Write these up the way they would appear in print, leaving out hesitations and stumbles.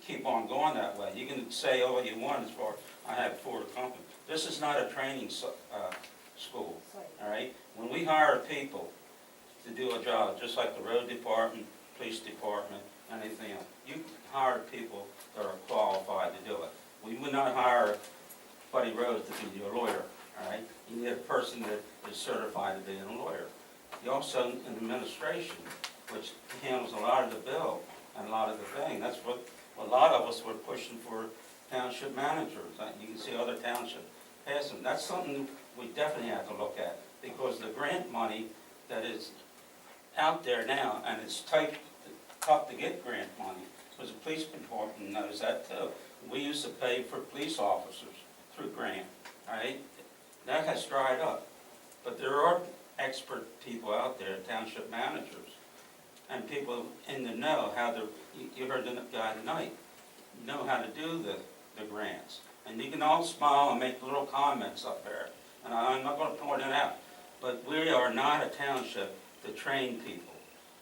keep on going that way. You can say all you want as far, I have for the company. This is not a training school, all right? When we hire people to do a job, just like the road department, police department, anything else, you hire people that are qualified to do it. We would not hire Buddy Rose to be your lawyer, all right? You need a person that is certified to be a lawyer. You also, in administration, which handles a lot of the bill and a lot of the thing, that's what a lot of us were pushing for township managers. You can see other townships pass them. That's something we definitely have to look at, because the grant money that is out there now, and it's tough to get grant money, because the police department knows that too. We used to pay for police officers through grant, all right? That has dried up. But there are expert people out there, township managers, and people in the know how to, you heard the guy tonight, know how to do the grants. And you can all smile and make little comments up there, and I'm not going to point it out. But we are not a township to train people.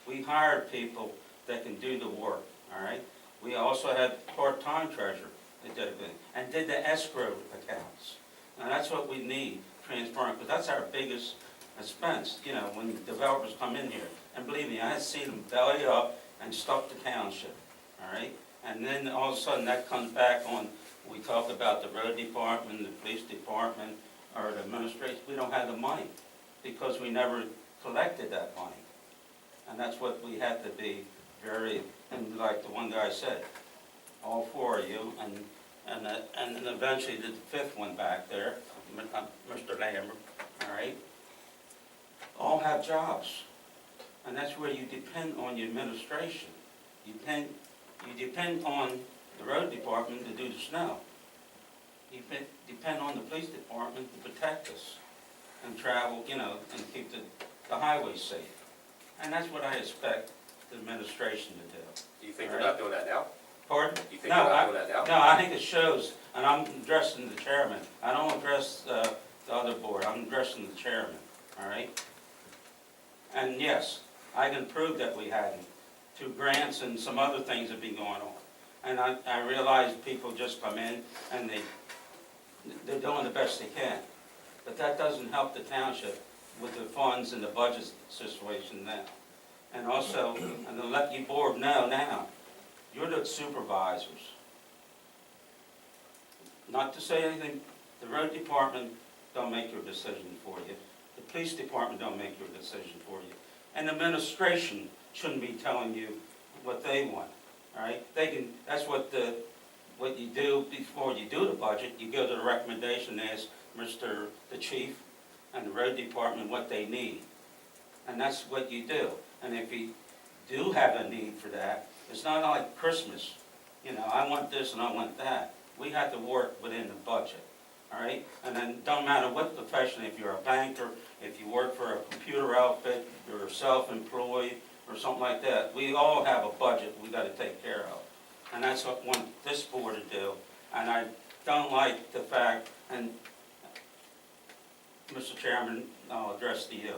We hire people that can do the work, all right? We also had part-time treasurer that did it, and did the escrow accounts. Now that's what we need, transparent, because that's our biggest expense, you know, when developers come in here. And believe me, I have seen them belly up and stuff the township, all right? And then all of a sudden that comes back on, we talk about the road department, the police department, or the administration. We don't have the money because we never collected that money. And that's what we had to be very, and like the one guy said, all four of you, and then eventually the fifth one back there, Mr. Lambert, all right, all have jobs. And that's where you depend on your administration. You depend on the road department to do the snow. You depend on the police department to protect us and travel, you know, and keep the highways safe. And that's what I expect the administration to do. Do you think they're not doing that now? Pardon? Do you think they're not doing that now? No, I think it shows, and I'm addressing the chairman. I don't address the other board, I'm addressing the chairman, all right? And yes, I can prove that we hadn't, through grants and some other things that have been going on. And I realize people just come in and they're doing the best they can. But that doesn't help the township with the funds and the budget situation now. And also, and to let you board know now, you're the supervisors. Not to say anything, the road department don't make your decision for you. The police department don't make your decision for you. And administration shouldn't be telling you what they want, all right? They can, that's what you do before you do the budget. You go to the recommendation, ask the chief and the road department what they need. And that's what you do. And if you do have a need for that, it's not like Christmas. You know, I want this and I want that. We have to work within the budget, all right? And then don't matter what profession, if you're a banker, if you work for a computer outfit, you're self-employed or something like that, we all have a budget we got to take care of. And that's what I want this board to do. And I don't like the fact, and Mr. Chairman, I'll address to you.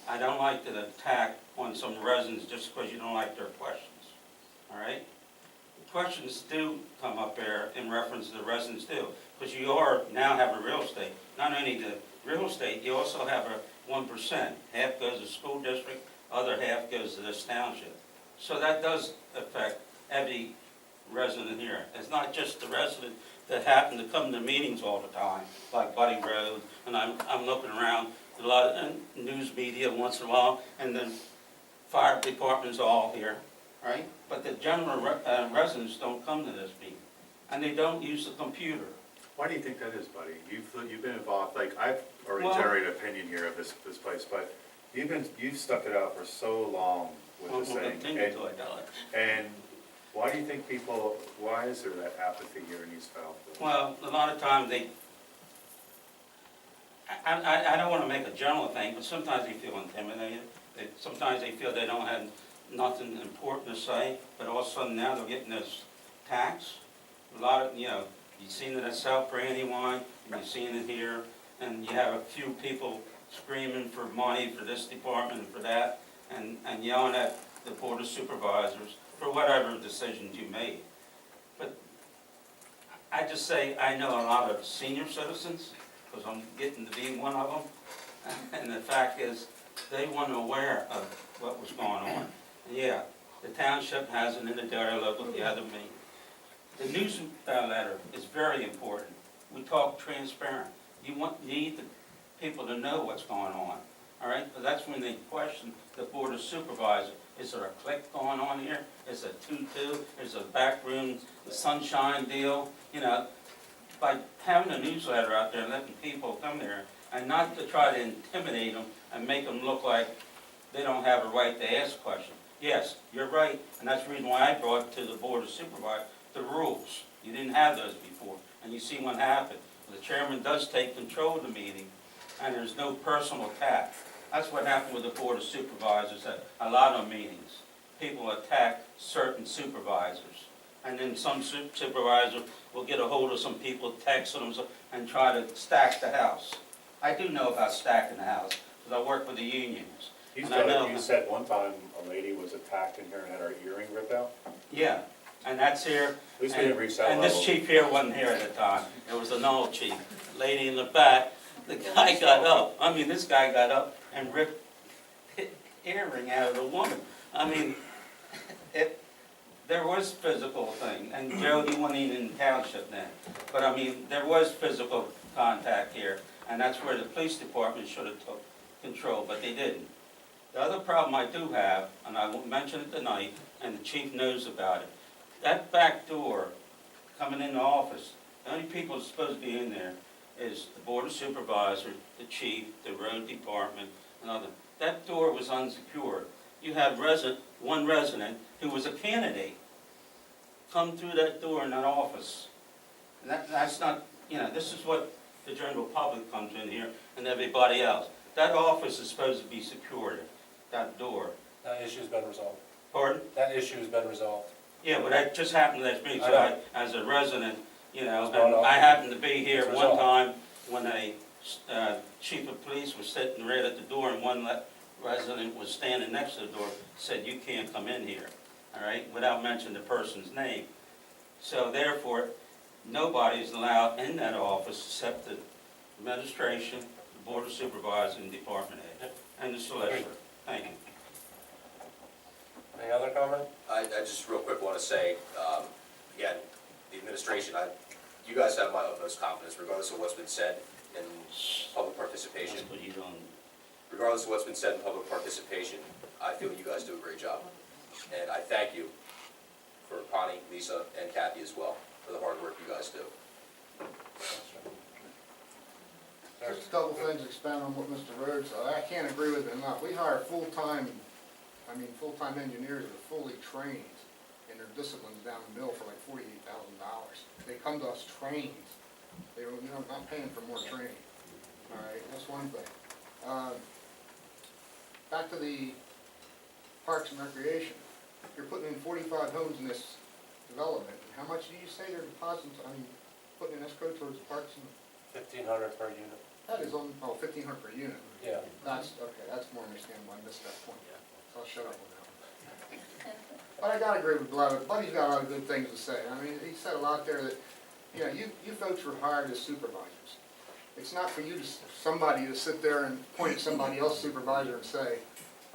I don't like the attack on some residents just because you don't like their questions, all right? The questions do come up there in reference to the residents too, because you now have a real estate. Not only the real estate, you also have a 1%. Half goes to school district, other half goes to this township. So that does affect every resident here. It's not just the resident that happen to come to meetings all the time, like Buddy Road, and I'm looking around, a lot of news media once in a while, and then fire department's all here, right? But the general residents don't come to this meeting, and they don't use the computer. Why do you think that is, Buddy? You've been involved, like, I've already generated an opinion here of this place, but you've stuck it out for so long with this thing. And why do you think why is there that apathy here in East Fallowfield? Well, a lot of times I don't want to make a general thing, but sometimes they feel intimidated. Sometimes they feel they don't have nothing important to say, but all of a sudden now they're getting this tax. A lot of, you know, you've seen it at South Brandywine, and you've seen it here, and you have a few people screaming for money for this department and for that, and yelling at the Board of Supervisors for whatever decisions you made. just say, I know a lot of senior citizens, because I'm getting to be one of them, and the fact is, they weren't aware of what was going on. Yeah, the township has an interdialogue with the other meeting. The newsletter is very important. We talk transparent. You need the people to know what's going on, all right? But that's when they question the board of supervisors. Is there a clique going on here? Is it a 2-2? Is it a backroom sunshine deal? You know, by having a newsletter out there and letting people come there, and not to try to intimidate them and make them look like they don't have a right to ask questions. Yes, you're right, and that's the reason why I brought to the board of supervisors the rules. You didn't have those before, and you see what happened. The chairman does take control of the meeting, and there's no personal attack. That's what happened with the board of supervisors at a lot of meetings. People attack certain supervisors, and then some supervisor will get a hold of some people, text them, and try to stack the house. I do know about stacking the house, because I work with the unions. You And I know- said one time a lady was attacked in here and had her earring ripped out? Yeah, and that's here. At least we didn't reach that And level. this chief here wasn't here at the time. It was an old chief. Lady in the back, the guy got up. I mean, this guy got up and ripped the earring out of the woman. I mean, there was physical thing. And Joe, you weren't even in township then. But I mean, there was physical contact here. And that's where the police department should have took control, but they didn't. The other problem I do have, and I won't mention it tonight, and the chief knows about it, that back door coming in the office, the only people that's supposed to be in there is the board of supervisors, the chief, the road department, and other. That door was unsecured. You had one resident who was a candidate come through that door in that office. And that's not, you know, this is what the general public comes in here and everybody else. That office is supposed to be secured, that door. That issue's been resolved. Pardon? That issue's been resolved. Yeah, but that just happened last week, so I know. as a resident, you know, It's brought and up. I happened to be here It's one resolved. time when a chief of police was sitting right at the door and one resident was standing next to the door, said, you can't come in here, all right, without mentioning the person's name. So therefore, nobody is allowed in that office except the administration, the board of supervisors, and department head, and the solicitor. Thank you. Any other comment? I just real quick want to say, again, the administration, you guys have my utmost confidence regardless of what's been said in public participation. That's what you don't. Regardless of what's been said in public participation, I feel you guys do a great job. And I thank you for Connie, Lisa, and Kathy as well, for the hard work you guys do. Just a couple things to expand on what Mr. Rhodes said. I can't agree with it enough. We hire full-time engineers that are fully trained, and their discipline's down the middle for like $48,000. They come to us trained. They don't, you know, not paying for more training. All right, that's one thing. Back to the Parks and Recreation. You're putting in 45 homes in this development. How much do you say they're depositing, putting in escrow towards parks and, 1,500 per unit. that is on, 1,500 per unit. Yeah. That's, okay, that's more understandable, I missed that point. So I'll shut up on that one. But I gotta agree with Buddy's got a lot of good things to say. I mean, he said a lot there that, you know, you folks were hired as supervisors. It's not for you to, somebody to sit there and point at somebody else's supervisor and say,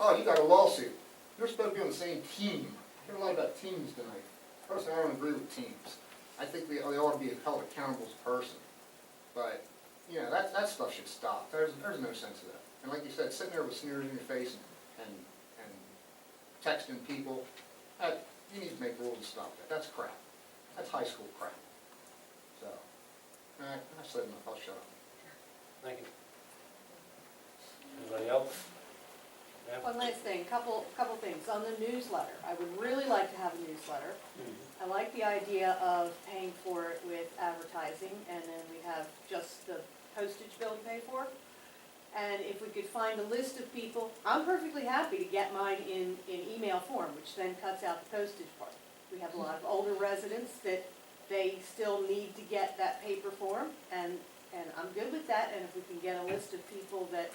oh, you got a lawsuit. You're supposed to be on the same team. I hear a lot about teams tonight. Personally, I don't agree with teams. I think they ought to be held accountable as a person. But, you know, that stuff should stop. There's no sense of that. And like you said, sitting there with sneers in your face and texting people, you need to make rules to stop that. That's crap. That's high school crap. So, I've said enough. I'll shut up. Thank you. Anybody else? Yeah. One last thing, couple things. On the newsletter, I would really like to have a newsletter. I like the idea of paying for it with advertising, and then we have just the postage bill to pay for. And if we could find a list of people, I'm perfectly happy to get mine in email form, which then cuts out the postage part. We have a lot of older residents that they still need to get that paper form, and I'm good with that. And if we can get a list of people that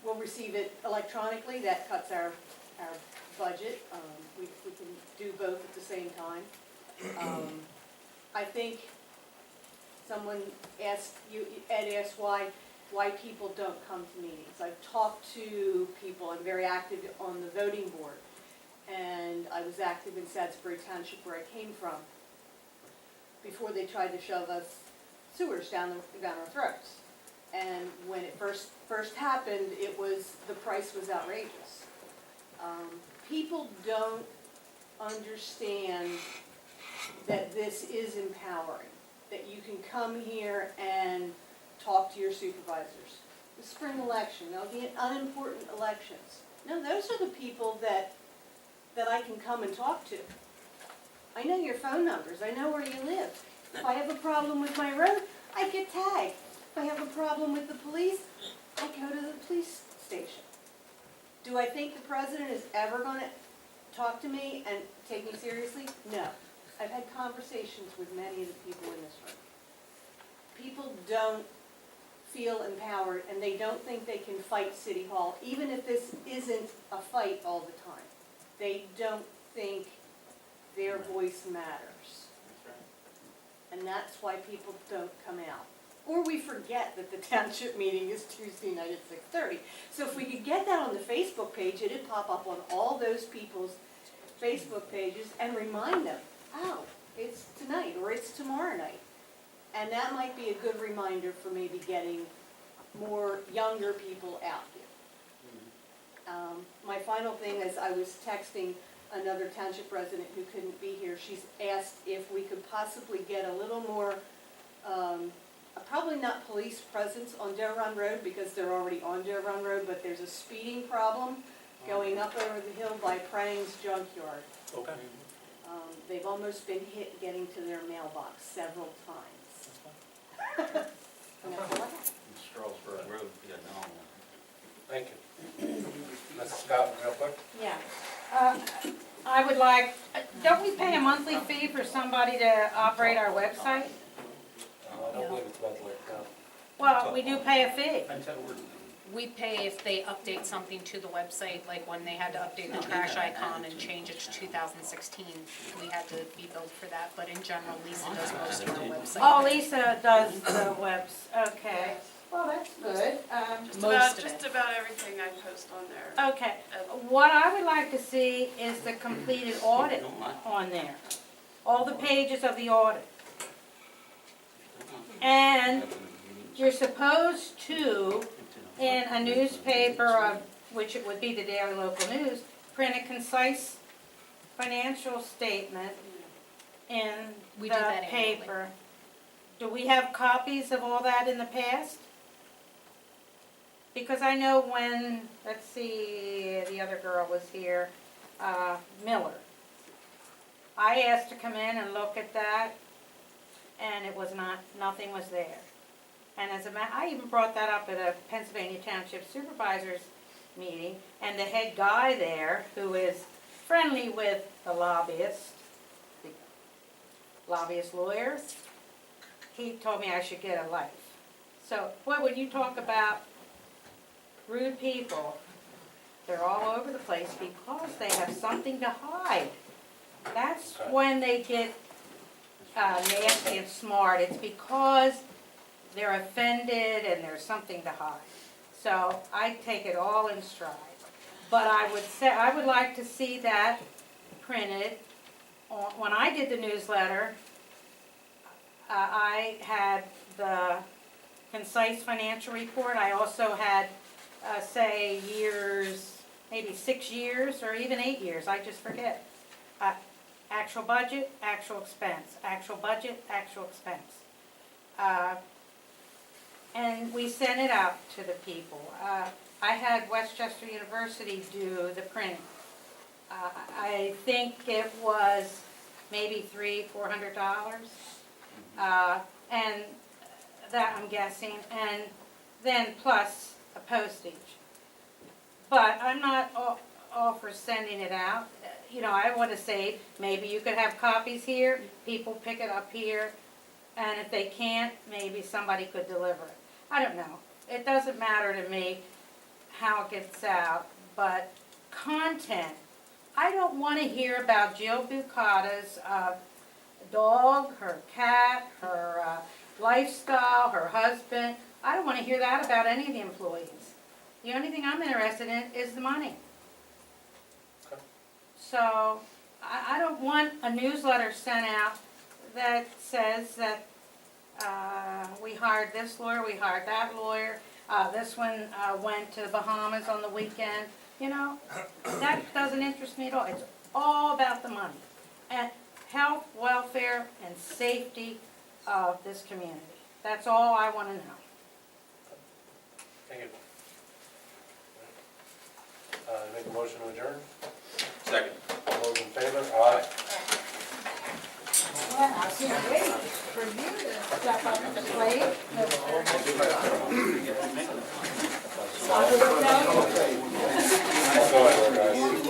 will receive it electronically, that cuts our budget. We can do both at the same time. I think someone asked, Ed asked why people don't come to meetings. I've talked to people, I'm very active on the voting board, and I was active in Sadsbury Township where I came from, before they tried to shove us sewers down our throats. And when it first happened, the price was outrageous. People don't understand that this is empowering, that you can come here and talk to your supervisors. The spring election, there'll be unimportant elections. No, those are the people that I can come and talk to. I know your phone numbers, I know where you live. If I have a problem with my road, I get tagged. If I have a problem with the police, I go to the police station. Do I think the president is ever going to talk to me and take me seriously? No. I've had conversations with many of the people in this room. People don't feel empowered, and they don't think they can fight City Hall, even if this isn't a fight all the time. They don't think their voice matters. That's right. And that's why people don't come out. Or we forget that the township meeting is Tuesday night at 6:30. So if we could get that on the Facebook page, it'd pop up on all those people's Facebook pages and remind them, oh, it's tonight or it's tomorrow night. And that might be a good reminder for maybe getting more younger people out here. My final thing is, I was texting another township resident who couldn't be here. She's asked if we could possibly get a little more, probably not police presence on Doe Run Road, because they're already on Doe Run Road, but there's a speeding problem going up over the hill by Prang's junkyard. Okay. They've almost been hit getting to their mailbox several times. That's fine. And that's all I have. Strasburg Road, yeah, no. Thank you. Mrs. Scott, real quick. Yeah. I would like, don't we pay a monthly fee for somebody to operate our website? I don't believe it's monthly, no. Well, we do pay a fee. We pay if they update something to the website, like when they had to update the trash icon and change it to 2016, we had to be billed for that, but in general, Lisa does most of our website. Oh, Lisa does the webs, okay. Well, that's good. Most of Just it. about everything I post on there. Okay, what I would like to see is the completed audit on there. All the pages of the audit. And you're supposed to, in a newspaper, of which it would be the Daily Local News, print a concise financial statement in We do the that annually. paper. Do we have copies of all that in the past? Because I know when, let's see, the other girl was here, Miller. I asked to come in and look at that, and it was not, nothing was there. And as a matter, I even brought that up at a Pennsylvania Township Supervisors meeting, and the head guy there, who is friendly with the lobbyist lawyer, he told me I should get a life. So, boy, when you talk about rude people, they're all over the place because they have something to hide. That's when they get nasty and smart. It's because they're offended and there's something to hide. So I take it all in stride. But I would like to see that printed. When I did the newsletter, I had the concise financial report. I also had, say, years, maybe 6 years or even 8 years, I just forget. Actual budget, actual expense, actual budget, actual expense. And we sent it out to the people. I had Westchester University do the printing. I think it was maybe $300-400, and that I'm guessing, and then plus a postage. But I'm not all for sending it out. You know, I want to say maybe you could have copies here, people pick it up here, and if they can't, maybe somebody could deliver it. I don't know. It doesn't matter to me how it gets out, but content. I don't want to hear about Jill Bucata's dog, her cat, her lifestyle, her husband. I don't want to hear that about any of the employees. The only thing I'm interested in is the money. Okay. So I don't want a newsletter sent out that says that we hired this lawyer, we hired that lawyer, this one went to the Bahamas on the weekend. You know, that doesn't interest me at all. It's all about the money and health, welfare, and safety of this community. That's all I want to know. Thank you. Make a motion to adjourn? Second. All those in favor? Aye. Well, I can't wait for you to step up to the plate. Go ahead, guys.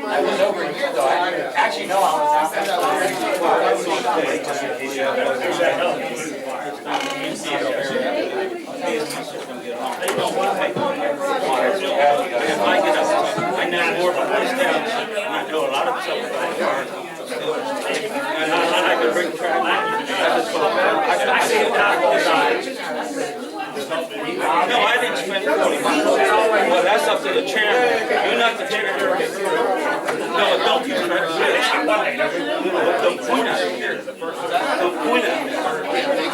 I was over here though, I actually know I was I know more about this town, and I know a lot of stuff about it. And I can bring track. I see it down all the time. No, I didn't spend 40 months. Well, that's up to the chairman. You're not the chairman. No, don't you try to say it. Don't point at it here. Don't point at it. Don't point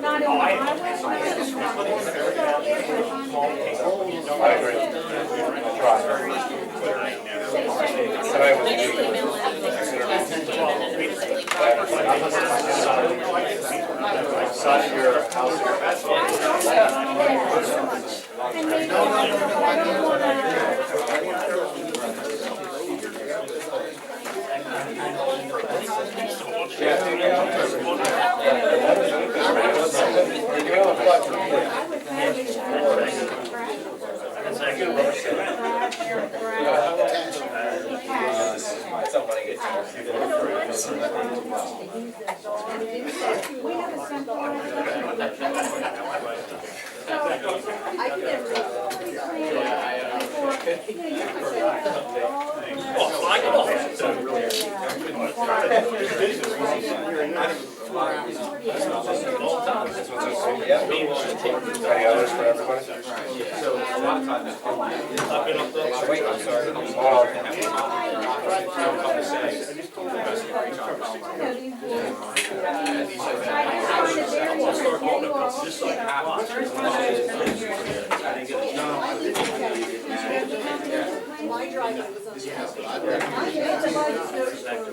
Not in I agree. Try. Tonight was Son, your house, your Somebody gets We have a simple I can never Any others for everybody? So a lot of times. Wait, I'm sorry. My driveway was on the I had to buy the snow storm.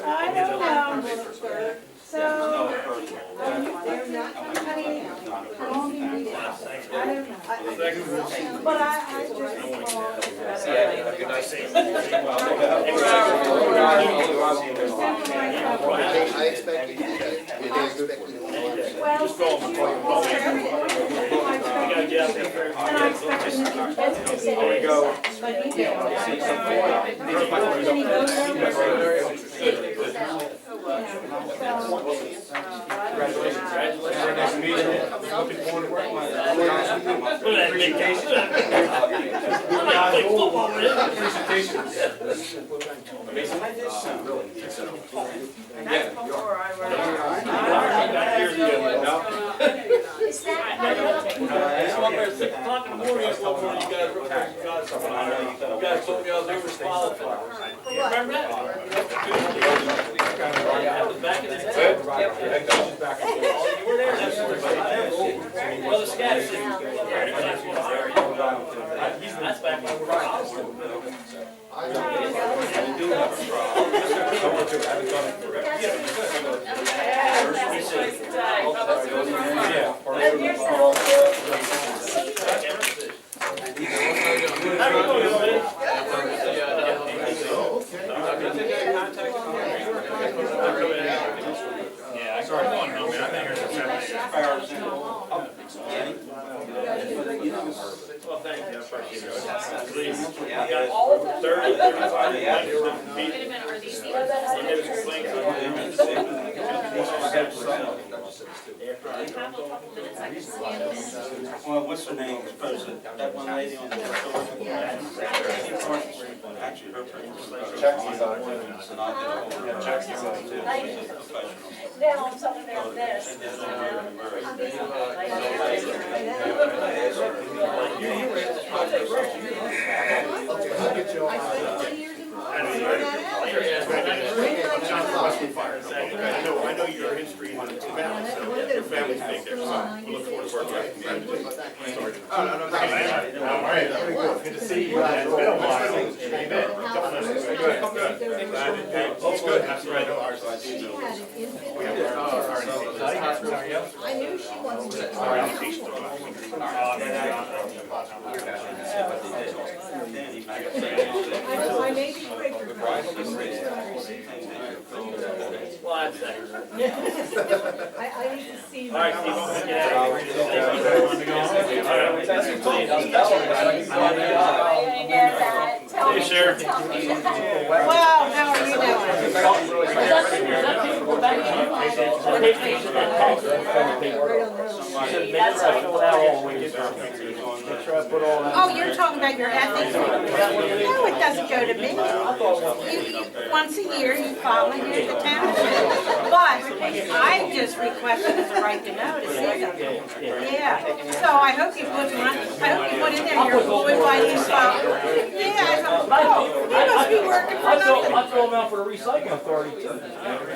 I don't know. So, They're not coming anyhow. how long do you need it? I don't know. But I just. See, Eddie, have a good night. I expect you to do that. It is expected. Well, since you almost started it, and I expected him to get to be there, but he didn't. And he goes down You guys told me I was overqualified. Remember that? Back in the day. You were there. Well, the scat said, that's back when we were out. Sorry, I'm going home, man. I've been here since 7. Well, thank you, I appreciate it. Please, we got 30, 35 Wait a minute, are these the ones that have a couple minutes I can scan this? Well, what's her name, President? That one lady on the actually, her and I'll get a hold of her. She's a professional. Now I'm talking about this. I know your history on the family, so your family's big there, so we look forward to working with you. Sorry. All right, good to see you. It's been a while. It's good. That's right. I knew she wasn't. I may be quicker. Well, that's it. I need to see. All right, Steve, I'm gonna get out of here. Hey, Sheriff. Well, how are you doing? Oh, you're talking about your ethics? No, it doesn't go to me. Once a year, you file it here at the township. But I just requested as a right to know to see them. Yeah, so I hope you put in there your employee by you file. Yeah, I thought, oh, you must be working for nothing. I throw them out for the recycling authority too.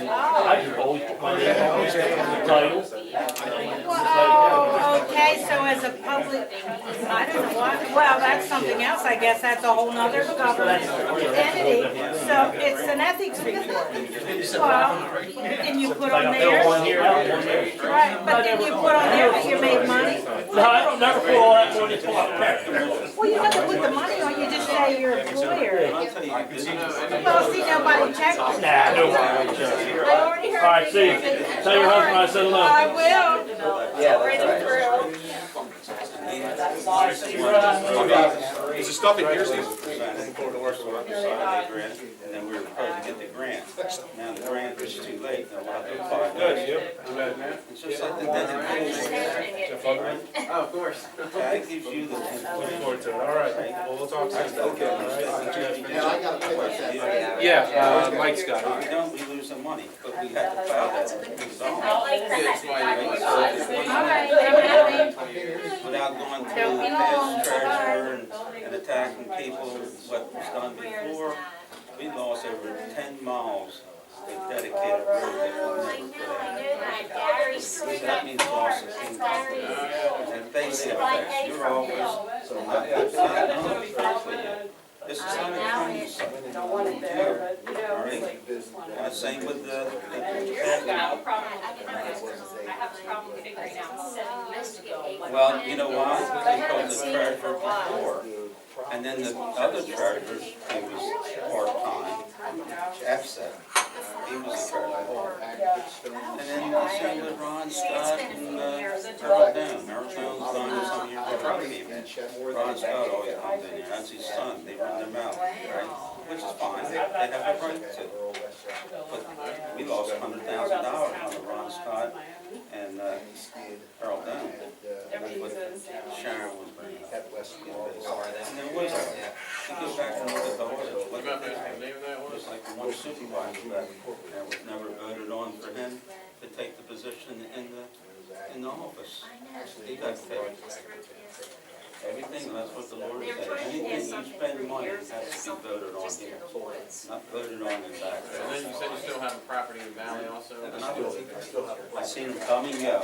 I just always put my name on the title. Oh, okay, so as a public, I don't know what, well, that's something else, I guess, that's a whole nother government entity, so it's an ethics report. Well, didn't you put on there? Right, but didn't you put on there that you made money? No, I don't never put all that money in my pocket. Well, you have to put the money on, you just say you're an employer. Well, see, nobody checked it. Nah, no. I already heard. All right, see you. Tell your husband I said hello. I will. Is the stuff in here, Steve? And then we were supposed to get the grant. Now the grant is too late, they'll have to apply. Good, you? It's just like the designation. Oh, of course. That gives you the. Looking forward to it. All right. Well, we'll talk soon. Okay. Yeah, I got a picture of that. Yeah, Mike's got If we it. don't, we lose some money, but we have to file that. Without going through the past treasurer and attacking people, what was done before, we lost over 10 miles of dedicated road that we never put in. So that means loss of income. And basically affects your office, so not this is not a training site. Don't want it there, but, you know, it's like. Same with the. I have a problem figuring out 7 years ago. Well, you know why? Because the treasurer before, and then the other treasurer, who was part-time, F-set, he was the treasurer. And then the same with Ron Scott and Earl Down. Earl Down's done some years before he came in. Ron Scott always comes in here, that's his son, they run their mouth, right? Which is fine, they have a right to. But we lost $100,000 on the Ron Scott and Earl Down. Sharon was bringing up. And there was, you go back and look at the audit, what about that? It was like one supervisor that was never voted on for him to take the position in the office. He got paid. Everything, that's what the Lord said. Anything you spend money has to be voted on here, not voted on in back. And then you said you still have a property in Valley also? I seen them come and go.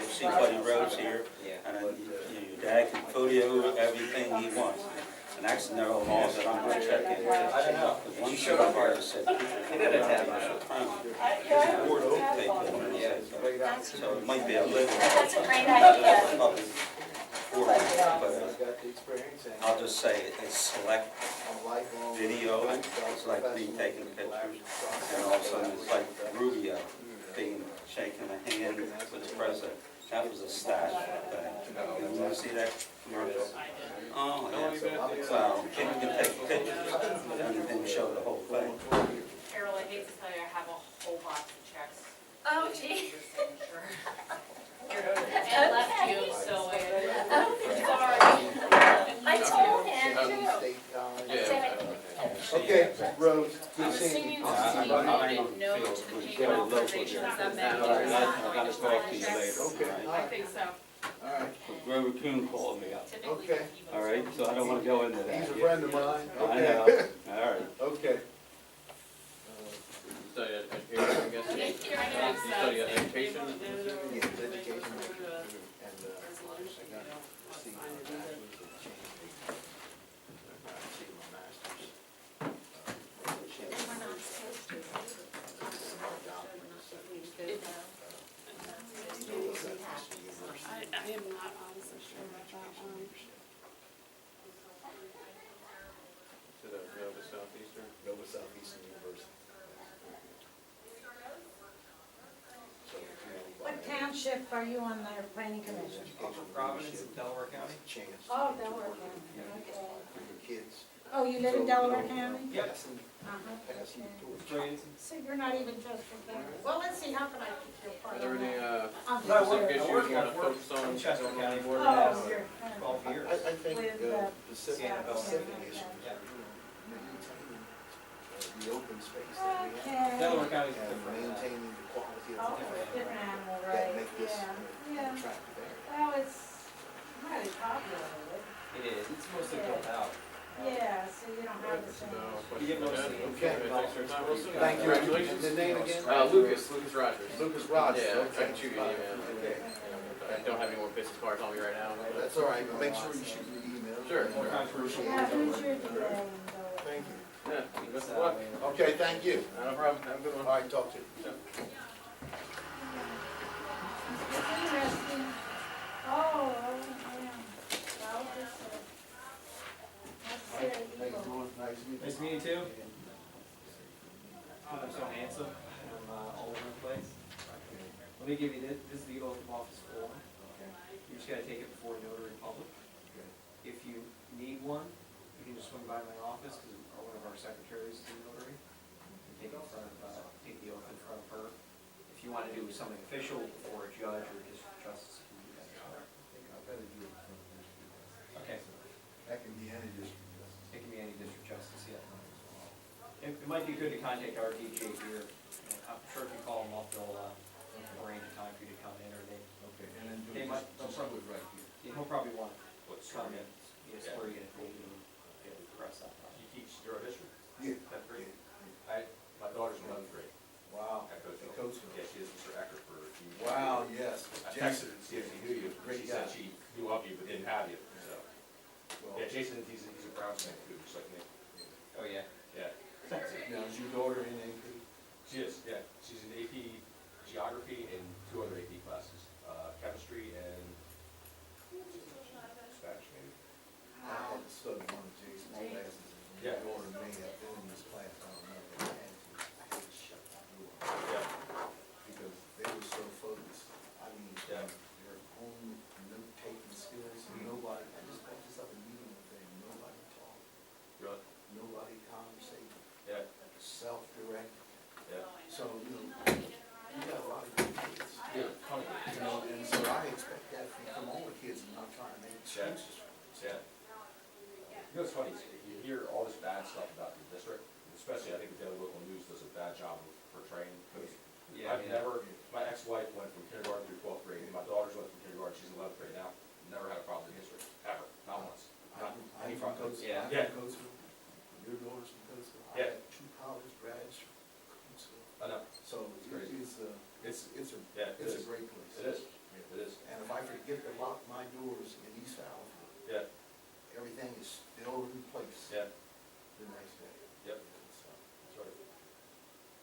You'll see Buddy Rose here, and your dad can photo everything he wants. And that's no laws that I'm gonna check into. I don't know. One supervisor said, people don't have the board will take it. So it might be a little. That's a great idea. But got the experience and. I'll just say a select I'm lifelong. video, it's like me taking pictures, and also it's like Rubio being, shaking a hand with the president. That was a stash thing. You wanna see that commercial? Oh, yeah. So, people can take pictures and then show the whole thing. Carol, I hate to tell you, I have a whole box of checks. Oh, gee. Your signature. And left you, so sorry. I told him Okay, Rose, I'm good seeing assuming you. this is voted no to the payment authorization, is that meant All right, it's not going to talk to you sign later. checks? Okay. I think so. All right, Grover Coon called me up. Typically, Okay. he All right, votes so I don't wanna go into that. he's a friend of mine. I Okay. know, all right. Okay. Study education, I guess. Okay, here I go. You study education? Yes, education. And, Resolution, you know, what's fine to do that. I am not honestly sure about that one. To the Nova Southeastern? Nova Southeastern University. What township are you on the planning commission? Providence in Delaware County? Chance. Oh, Delaware County, okay. For your kids. Oh, you live in Delaware County? Yep. Passing Okay. torch. Brilliant. So you're not even just from there. Well, let's see, how can I keep your part? Are there any, I'm No, I just work- issues I work- you wanna I've worked focus on? in Chester County for the Oh, past you're, 12 years. I think With, Pacific, Sienna Bell. Pacific is, Yeah. maintaining the open space that we have. okay. Delaware County's And different. maintaining the quality of Oh, life different animal, that right, make this yeah, an yeah. attractive area. Well, it's highly popular, It is, it's mostly built out. yeah, so you don't have the same. You get most of the. Okay. Thanks for your time, Wilson. Thank you. Congratulations. The name again? Lucas Rogers. Lucas Rogers. Yeah, I Okay. can shoot you an email. Okay. I don't have any more business cards on me right now. That's all right, but make sure you shoot me an email. Sure. Appreciate Yeah, who's it. your DA in Delaware? Thank you. Yeah, best of luck. Okay, thank you. No problem, have a good All one. right, talk to you. Interesting. Oh, yeah. Well, that's How you evil. doing? Nice to meet you. Nice to meet you too. I'm so handsome, I'm all over the place. Let me give you this is the oath of office form. You just gotta take it before notary public. If you need one, you can just swing by my office, because one of our secretaries is a notary. You take it in front of, take the oath in front of her. If you wanna do something official before a judge or district justice, you can do that as well. I'd rather do it. Okay, That can be any district. it can be any district justice, yeah. It might be good to contact our DJ here. I'm sure if you call them up, they'll arrange a time for you to come in, or Okay, and then They might- they'll probably right here. he'll probably want What's to come in. Yes, where you get paid and get the press that. You teach zero history? Yeah. That's great. My daughter's in 11th grade. Wow. At Coachville. Coachville. Yeah, she is Mr. Eckert for. Wow, yes. I texted her to see if she knew you. Great She said guy. she knew of you but didn't have you, so. Well, Yeah, Jason, he's a Browns fan too, just like me. Oh, yeah. Yeah. now, is your daughter in AP? She is, yeah. She's in AP Geography and 2 other AP classes, Chemistry and Spanish maybe. I had to study one of Jason's classes, and your Yeah. daughter may have been in this class, I don't know, but I had to shut the door. Yeah. Because they were so focused, I mean, Yeah. their own note-taking skills, and nobody, I just brought this up in a meeting one day, nobody talked, Really? nobody conversated, Yeah, self-directed. yeah. So, you got a lot of good kids. Yeah, ton of it. And so I expect that from all the kids, and I'm trying to make excuses. Yeah. You know, it's funny, you hear all this bad stuff about your district, especially I think the Daily Local News does a bad job of portraying, because Yeah, I've never, my ex-wife went from kindergarten through 12th grade, and my daughter's went from kindergarten, she's in 11th grade now, never had a problem in history, ever, not once. Not I'm any from problem. Coatesville. I'm Yeah. from Coatesville. Your daughter's from Coatesville. I Yeah. had 2 college grads from Coatesville. I know, So yeah, it it's a is, great place. it is, it is, And if I forget to lock my doors in East Fallowfield, yeah, everything is still in place yeah, the next day. yep, So, that's right.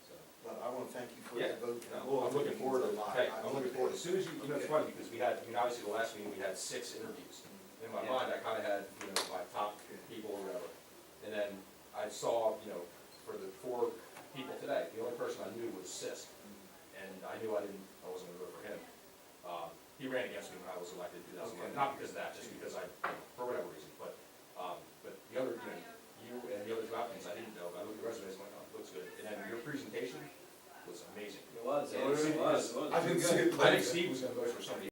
So. but I want to thank you for Yeah, the vote. no, I'm looking forward to, Hey, I'm looking forard, as soon as you know, it's funny, because we had, obviously the last meeting, we had 6 interviews. In my mind, I kinda had not because of that, just because for whatever reason, but the other, you and the other two applicants, I didn't know, but I looked at the resumes, I'm like, oh, it looks good, and then your presentation was amazing. It was, I didn't see Steve was gonna vote for somebody